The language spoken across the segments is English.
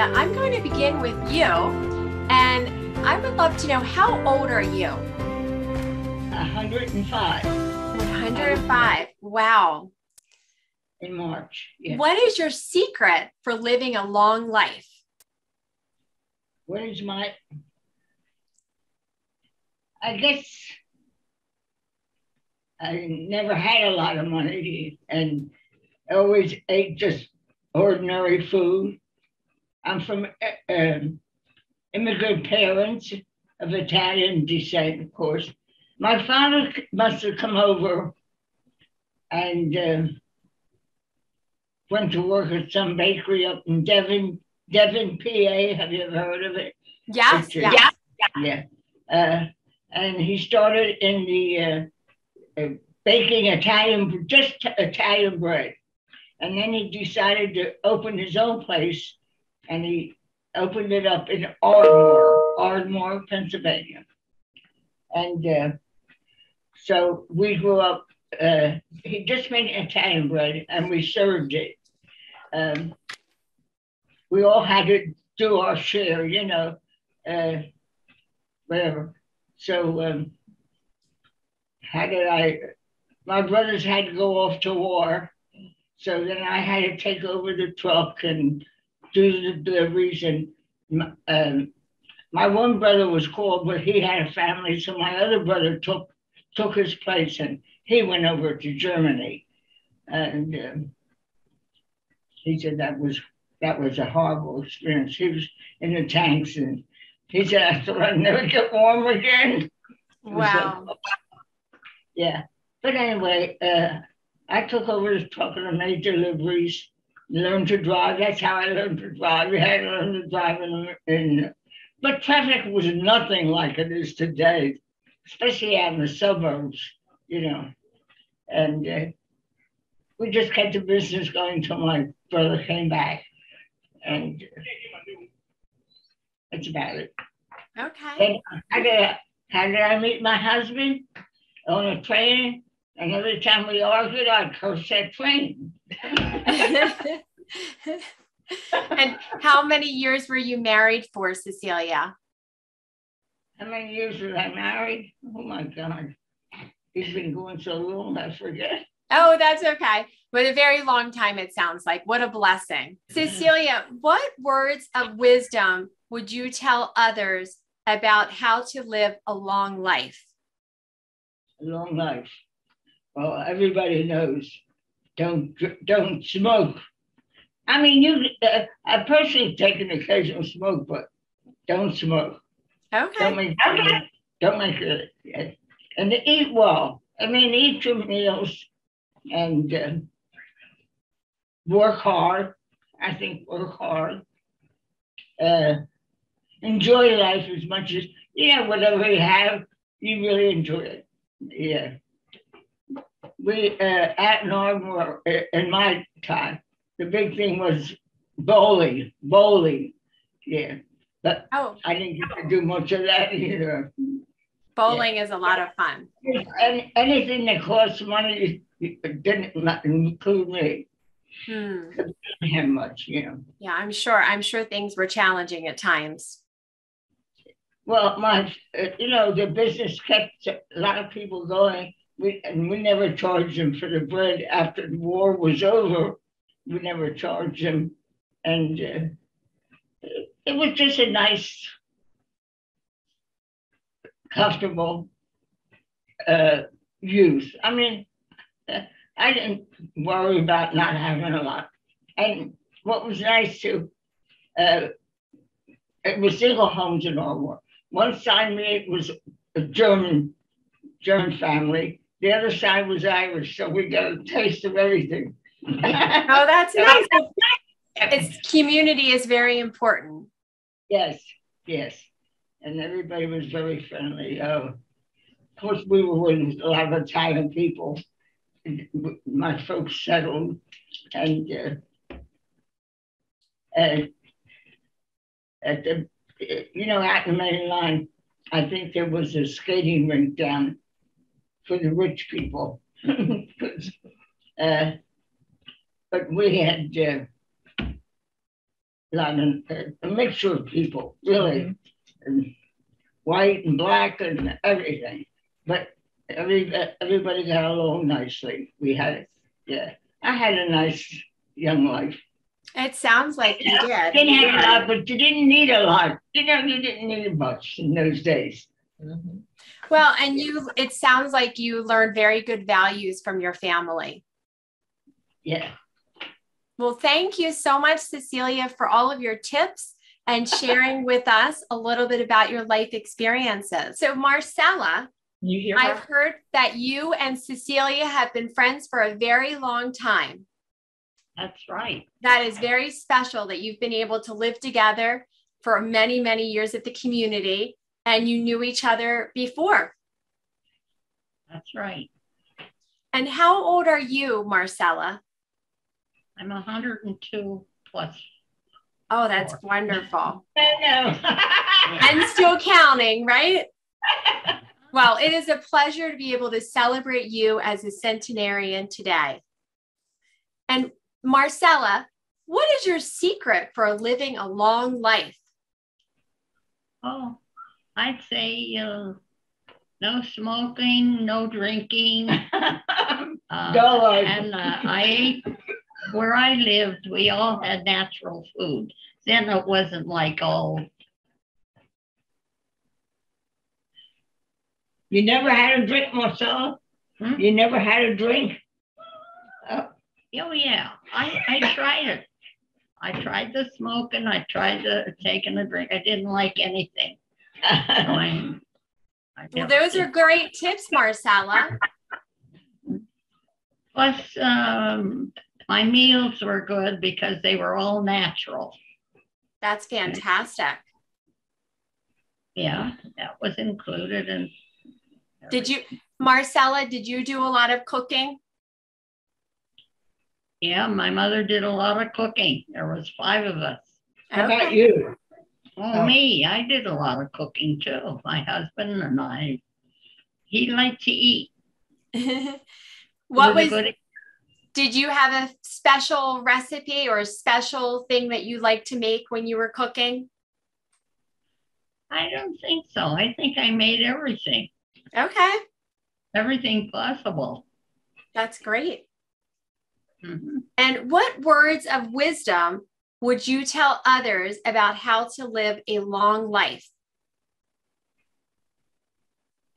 Cecilia, I'm going to begin with you, and I would love to know, how old are you? 105. 105. Wow. In March. Yeah. What is your secret for living a long life? What is I guess I never had a lot of money and always ate just ordinary food. I'm from immigrant parents of Italian descent, of course. My father must have come over and went to work at some bakery up in Devon, PA. Have you ever heard of it? Yes, yes. Yeah. And he started in the baking just Italian bread. And then he decided to open his own place, and he opened it up in Ardmore, Pennsylvania. And so we grew up, he just made Italian bread, and we served it. We all had to do our share, whatever. So my brothers had to go off to war. So then I had to take over the truck and do the deliveries. And my one brother was called, but he had a family. So my other brother took his place, and he went over to Germany. And he said that was a horrible experience. He was in the tanks, and he said, I thought I'd never get warm again. Wow. So, yeah. But anyway, I took over the truck and I made deliveries, learned to drive. That's how I learned to drive. We had to learn to drive but traffic was nothing like it is today, especially out in the suburbs, And we just kept the business going until my brother came back. And that's about it. Okay. And how did I meet my husband? On a train. And every time we argued, I'd curse that train. And how many years were you married for, Cecilia? How many years was I married? Oh my God. He's been going so long, I forget. Oh, that's okay. But a very long time, it sounds like. What a blessing. Cecilia, what words of wisdom would you tell others about how to live a long life? A long life. Well, everybody knows, don't smoke. I mean, I personally take an occasional smoke, but don't smoke. Okay. Don't make it. And to eat well. I mean, eat your meals and work hard. I think work hard. Enjoy life as much as, whatever you have, you really enjoy it. Yeah. We, at Norway, in my time, the big thing was bowling. Yeah. But I didn't get to do much of that either. Bowling is a lot of fun. And anything that costs money didn't include me. Didn't have much, Yeah, I'm sure things were challenging at times. Well, the business kept a lot of people going. We never charged them for the bread after the war was over. We never charged them. And it was just a nice, comfortable youth. I mean, I didn't worry about not having a lot. And what was nice too, it was single homes in Norway. One side it was a German family. The other side was Irish, so we got a taste of everything. Oh, that's nice. Its community is very important. Yes. And everybody was very friendly. Of course, we were with a lot of Italian people. My folks settled, and at the, at the main line, I think there was a skating rink down for the rich people. But we had lot of a mixture of people, really, and white and black and everything. But everybody got along nicely. We had, yeah, I had a nice young life. It sounds like you did. Didn't have a lot, but you didn't need a lot. You know, you didn't need much in those days. Well, and it sounds like you learned very good values from your family. Yeah. Well, thank you so much, Cecilia, for all of your tips and sharing with us a little bit about your life experiences. So, Marcella, I've heard that you and Cecilia have been friends for a very long time. That's right. That is very special that you've been able to live together for many, many years at the community, and you knew each other before. That's right. And how old are you, Marcella? I'm 102 plus. Oh, that's wonderful. I know. And still counting, right? Well, it is a pleasure to be able to celebrate you as a centenarian today. And Marcella, what is your secret for living a long life? Oh, I'd say no smoking, no drinking. And I ate, where I lived, we all had natural food. Then it wasn't like all. You never had a drink, Marcella? You never had a drink? Oh yeah, I tried it. I tried the smoking. I tried the taking a drink. I didn't like anything. Well, those are great tips, Marcella. Plus, my meals were good because they were all natural. That's fantastic. Yeah, that was included. And Marcella, did you do a lot of cooking? Yeah, my mother did a lot of cooking. There was 5 of us. How about you? Me, I did a lot of cooking too. My husband and I, he liked to eat. Did you have a special recipe or a special thing that you liked to make when you were cooking? I don't think so. I think I made everything. Okay. Everything possible. That's great. And what words of wisdom would you tell others about how to live a long life?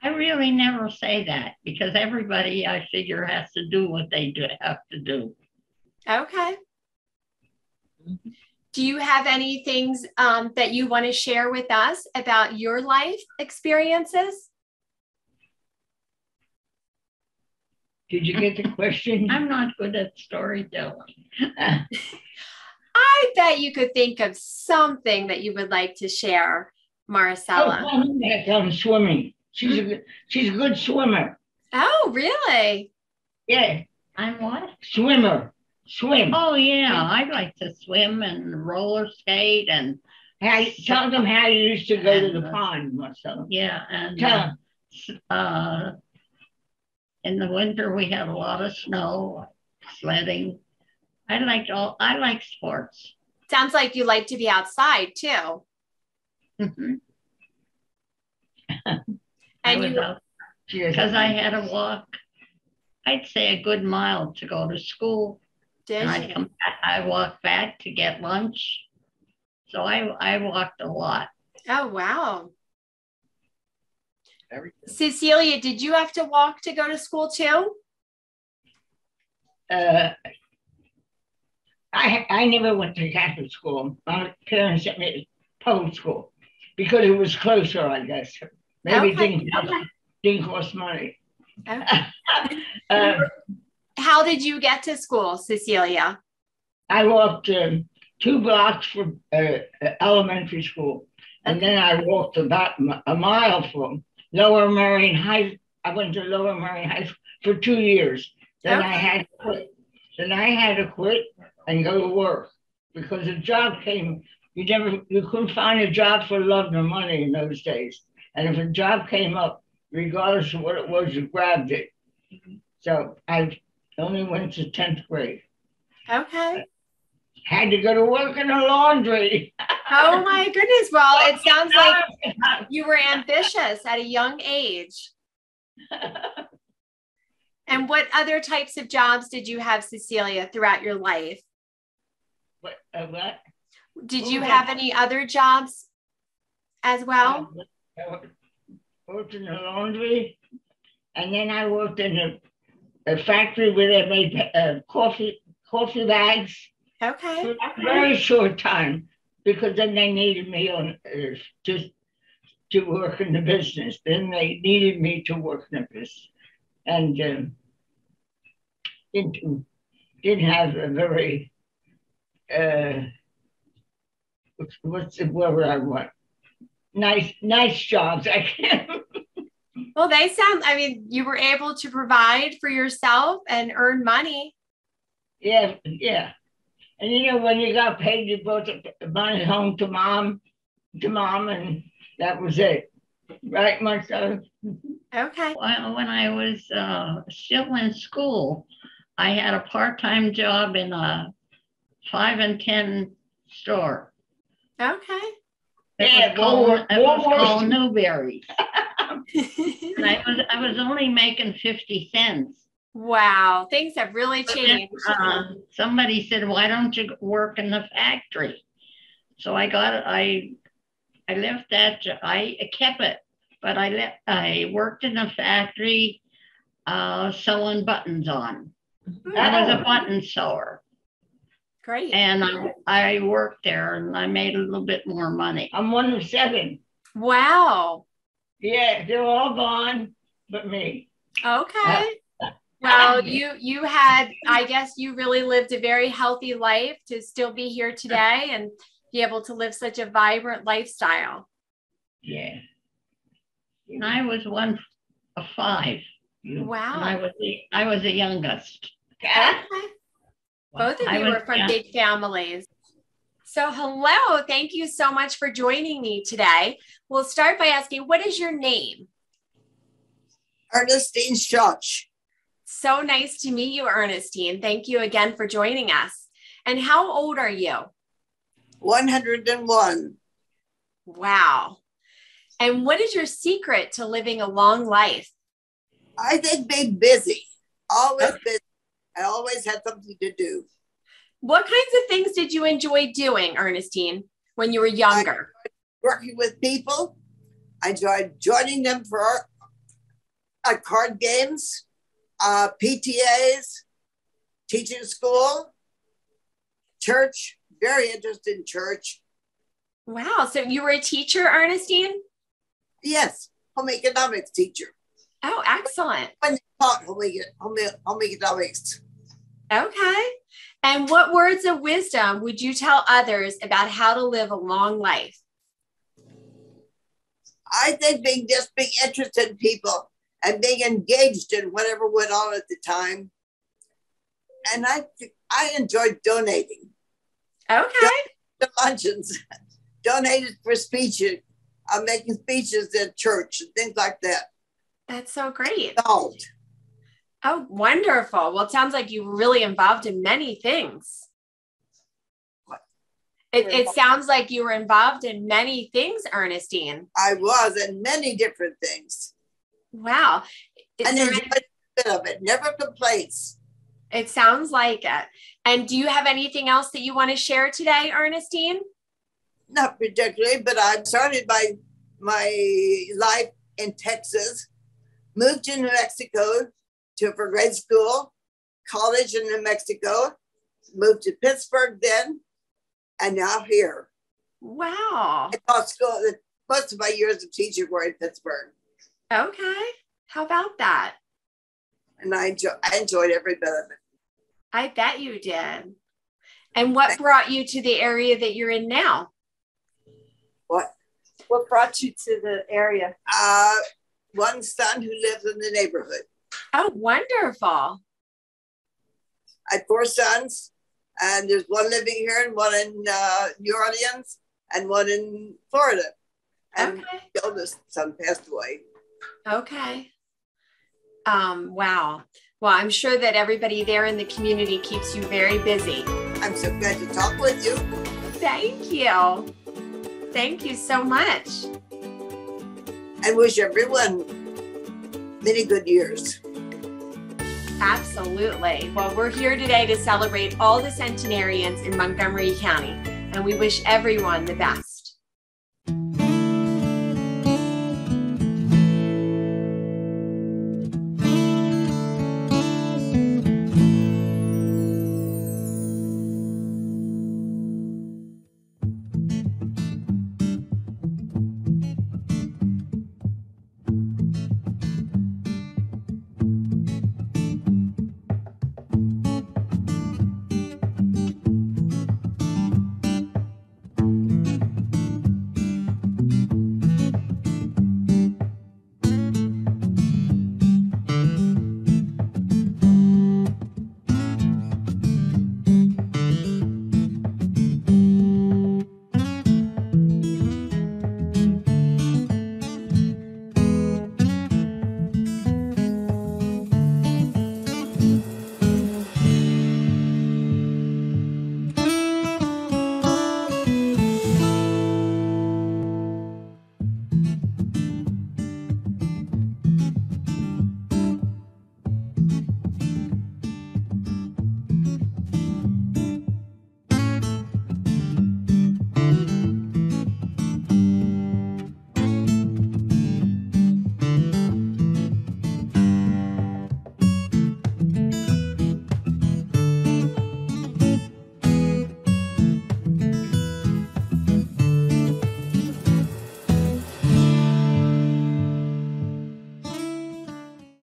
I really never say that because everybody, I figure, has to do what they have to do. Okay. Do you have any things that you want to share with us about your life experiences? Did you get the question? I'm not good at storytelling. I bet you could think of something that you would like to share, Marcella. Oh, swimming. She's a good swimmer. Oh, really? Yeah. I'm what? Swimmer. Swim. Oh, yeah. I like to swim and roller skate and. Tell them how you used to go to the pond, Marcella. Yeah, and in the winter we had a lot of snow, sledding. I like sports. Sounds like you like to be outside too. And because I had to walk, I'd say a good mile to go to school. I walked back to get lunch. So I walked a lot. Oh, wow. Cecilia, did you have to walk to go to school too? I never went to Catholic school. My parents sent me to public school because it was closer, I guess. Maybe it didn't cost money. Okay. How did you get to school, Cecilia? I walked 2 blocks from elementary school, and then I walked about a mile from Lower Marion High. I went to Lower Marion High for 2 years. Then I had to quit. And go to work because a job came. You couldn't find a job for love nor money in those days. And if a job came up, regardless of what it was, you grabbed it. So I only went to 10th grade. Okay. had to go to work in the laundry. Oh my goodness. Well, it sounds like you were ambitious at a young age. And what other types of jobs did you have, Cecilia, throughout your life? What? Did you have any other jobs as well? I worked in the laundry, and then I worked in a factory where they made coffee bags. Okay. For a very short time, because then they needed me on just to work in the business. Then they needed me to work in the business, and didn't have a very what's the word I want? Nice jobs. I can't. Well, I mean, you were able to provide for yourself and earn money. Yeah. And you know, when you got paid, you brought the money home to mom, and that was it. Right, my son? Okay. When I was still in school, I had a part-time job in a 5 and 10 store. Okay. It was called Newberry's. And I was only making 50 cents. Wow, things have really changed. Somebody said, "Why don't you work in the factory?" So I left that job. I kept it, but I worked in the factory sewing buttons on. I was a button sewer. Great. And I worked there, and I made a little bit more money. I'm one of 7. Wow. Yeah, they're all gone, but me. Okay. Well, you had, I guess you really lived a very healthy life to still be here today and be able to live such a vibrant lifestyle. Yeah. And I was one of 5. Wow. And I was the youngest. Okay. Both of you were from big families. So hello, thank you so much for joining me today. We'll start by asking, what is your name? Ernestine Schuch. So nice to meet you, Ernestine. Thank you again for joining us. And how old are you? 101. Wow. And what is your secret to living a long life? I think being busy, always busy. I always had something to do. What kinds of things did you enjoy doing, Ernestine, when you were younger? Working with people. I enjoyed joining them for our card games, PTAs, teaching school, church, very interested in church. Wow. So you were a teacher, Ernestine? Yes, home economics teacher. Oh, excellent. When they taught home economics. Okay. And what words of wisdom would you tell others about how to live a long life? I think being interested in people and being engaged in whatever went on at the time. And I enjoyed donating. Okay. The luncheons, donated for speeches. I'm making speeches at church and things like that. That's so great. Involved. Oh, wonderful. Well, it sounds like you were really involved in many things. It sounds like you were involved in many things, Ernestine. I was in many different things. Wow. And enjoyed a bit of it. Never complaints. It sounds like it. And do you have anything else that you want to share today, Ernestine? Not particularly, but I started my life in Texas, moved to New Mexico for grade school, college in New Mexico, moved to Pittsburgh then, and now here. Wow. I taught school. Most of my years of teaching were in Pittsburgh. Okay. How about that? And I enjoyed every bit of it. I bet you did. And what brought you to the area that you're in now? What brought you to the area? One son who lives in the neighborhood. Oh, wonderful. I had 4 sons, and there's one living here and one in New Orleans and one in Florida. And the oldest son passed away. Okay. Wow. Well, I'm sure that everybody there in the community keeps you very busy. I'm so glad to talk with you. Thank you. Thank you so much. I wish everyone many good years. Absolutely. Well, we're here today to celebrate all the centenarians in Montgomery County, and we wish everyone the best.